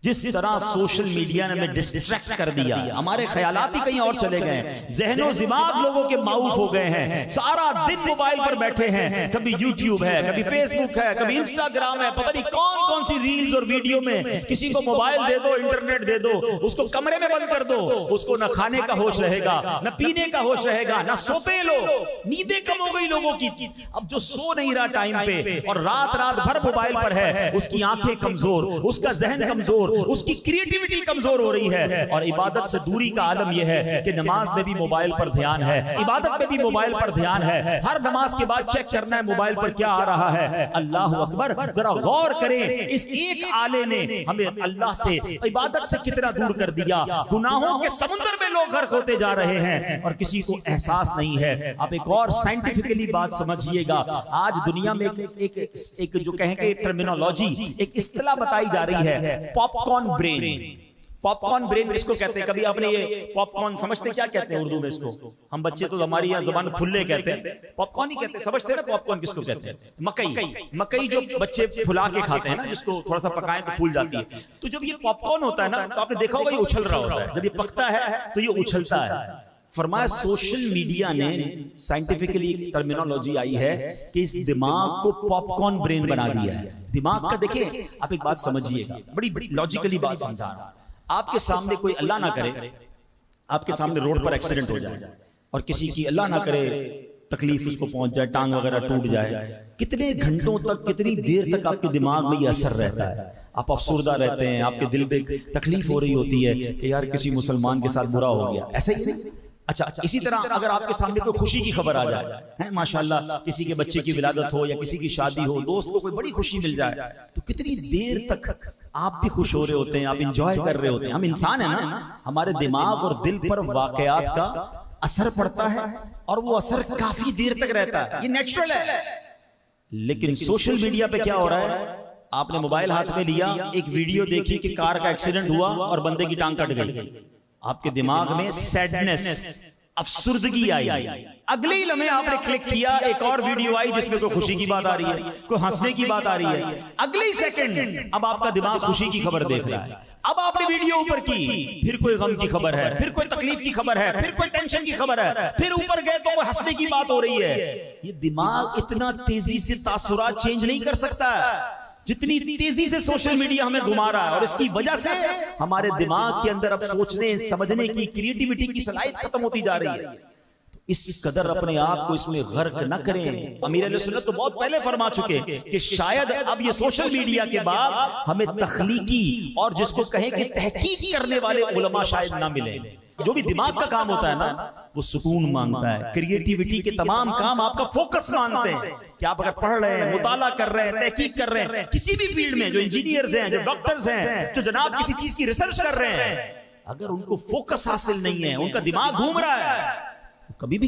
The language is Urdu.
جس طرح سوشل میڈیا نے ہمیں ڈسٹریکٹ کر دیا، ہمارے خیالات ہی کہیں اور چلے گئے، ذہن و دماغ لوگوں کے معاف ہو گئے ہیں، سارا دن موبائل پر بیٹھے ہیں، کبھی یوٹیوب ہے، کبھی فیس بک ہے، کبھی انسٹاگرام ہے، پتہ نہیں کون کون سی ریلز اور ویڈیو میں کسی کو موبائل دے دو، انٹرنیٹ دے دو، اس کو کمرے میں بند کر دو، اس کو نہ کھانے کا ہوش رہے گا، نہ پینے کا ہوش رہے گا، نہ سوتے لو، نیندیں کم ہو گئی لوگوں کی۔ اب جو سو نہیں رہا ٹائم پہ اور رات بھر موبائل پر ہے، اس کی آنکھیں کمزور، اس کا ذہن کمزور، اس کی کریٹیوٹی کمزور ہو رہی ہے، اور عبادت سے دوری کا عالم یہ ہے کہ نماز میں بھی موبائل پر دھیان ہے، عبادت میں بھی موبائل پر دھیان ہے، ہر نماز کے بعد چیک کرنا ہے موبائل پر کیا آ رہا ہے۔ اللہ اکبر، ذرا غور کریں، اس ایک آلے نے ہمیں اللہ سے، عبادت سے کتنا دور کر دیا۔ گناہوں کے سمندر میں لوگ غرق ہوتے جا رہے ہیں اور کسی کو احساس نہیں ہے۔ آپ ایک اور سائنٹیفکلی بات سمجھیے گا، آج دنیا میں ایک جو کہیں گے ٹرمینالوجی، ایک اصطلاح بتائی جا رہی ہے، پاپ کارن برین۔ پاپ کارن برین کس کو کہتے ہیں؟ کبھی آپ نے یہ پاپ کارن سمجھتے کیا کہتے ہیں اردو میں اس کو؟ ہم بچے تو ہماری یہاں زبان پھلے کہتے ہیں، پاپ کارن ہی کہتے ہیں، سمجھتے ہیں نا پاپ کارن کس کو کہتے ہیں؟ مکئی جو بچے پھلا کے کھاتے ہیں نا، جس کو تھوڑا سا پکائیں تو پھول جاتی ہے، تو جب یہ پاپ کارن ہوتا ہے نا تو آپ نے دیکھا ہوگا یہ اچھل رہا ہوتا ہے، جب یہ پکتا ہے تو یہ اچھلتا ہے۔ فرمایا سوشل میڈیا نے، سائنٹیفکلی ٹرمینالوجی آئی ہے کہ اس دماغ کو پاپ کارن برین بنا دیا ہے۔ دماغ کا دیکھیں، آپ ایک بات سمجھیے گا، بڑی لاجیکلی بات سمجھا رہا ہوں۔ آپ کے سامنے کوئی اللہ نہ کرے، آپ کے سامنے روڈ پر ایکسیڈنٹ ہو جائے اور کسی کی اللہ نہ کرے تکلیف اس کو پہنچ جائے، ٹانگ وغیرہ ٹوٹ جائے، کتنے گھنٹوں تک، کتنی دیر تک آپ کے دماغ میں یہ اثر رہتا ہے؟ آپ افسردہ رہتے ہیں، آپ کے دل پہ تکلیف ہو رہی ہوتی ہے کہ یار کسی مسلمان کے ساتھ برا ہو گیا، ایسا ہی نہیں؟ اچھا، اسی طرح اگر آپ کے سامنے کوئی خوشی کی خبر آ جائے، ماشاءاللہ کسی کے بچے کی ولادت ہو یا کسی کی شادی ہو، دوست کو کوئی بڑی خوشی مل جائے، تو کتنی دیر تک آپ بھی خوش ہو رہے ہوتے ہیں، آپ انجوائے کر رہے ہوتے ہیں۔ ہم انسان ہیں نا، ہمارے دماغ اور دل پر واقعات کا اثر پڑتا ہے اور وہ اثر کافی دیر تک رہتا ہے، یہ نیچرل ہے۔ لیکن سوشل میڈیا پہ کیا ہو رہا ہے؟ آپ نے موبائل ہاتھ میں لیا، ایک ویڈیو دیکھی کہ کار کا ایکسیڈنٹ ہوا اور بندے کی ٹانگ کٹ گئی، آپ کے دماغ میں سیڈنس، افسردگی آئی، اگلے ہی لمحے آپ نے کلک کیا، ایک اور ویڈیو آئی جس میں کوئی خوشی کی بات آ رہی ہے، کوئی ہنسنے کی بات آ رہی ہے، اگلے ہی سیکنڈ اب آپ کا دماغ خوشی کی خبر دیکھ رہا ہے۔ اب آپ نے ویڈیو اوپر کی، پھر کوئی غم کی خبر ہے، پھر کوئی تکلیف کی خبر ہے، پھر کوئی ٹینشن کی خبر ہے، پھر اوپر گئے تو کوئی ہنسنے کی بات ہو رہی ہے۔ یہ دماغ اتنا تیزی سے تاثرات چینج نہیں کر سکتا جتنی تیزی سے سوشل میڈیا ہمیں گھما رہا ہے، اور اس کی وجہ سے ہمارے دماغ کے اندر اب سوچنے سمجھنے کی، کریٹیوٹی کی صلاحیت ختم ہوتی جا رہی ہے۔ اس قدر اپنے آپ کو اس میں غرق نہ کریں۔ امیر اہل سنت تو بہت پہلے فرما چکے کہ شاید اب یہ سوشل میڈیا کے بعد ہمیں تخلیقی اور جس کو کہیں کہ تحقیق کرنے والے علماء شاید نہ ملیں۔ جو بھی دماغ کا کام ہوتا ہے نا وہ سکون مانگتا ہے، کریٹیوٹی کے تمام کام آپ کا فوکس مانگتے ہیں کہ آپ اگر پڑھ رہے ہیں، مطالعہ کر رہے ہیں، تحقیق کر رہے ہیں، کسی بھی فیلڈ میں، جو انجینئرز ہیں، جو ڈاکٹرز ہیں، جو جناب کسی چیز کی ریسرچ کر رہے ہیں، اگر ان کو فوکس حاصل نہیں ہے، ان کا دماغ گھوم رہا ہے، کبھی بھی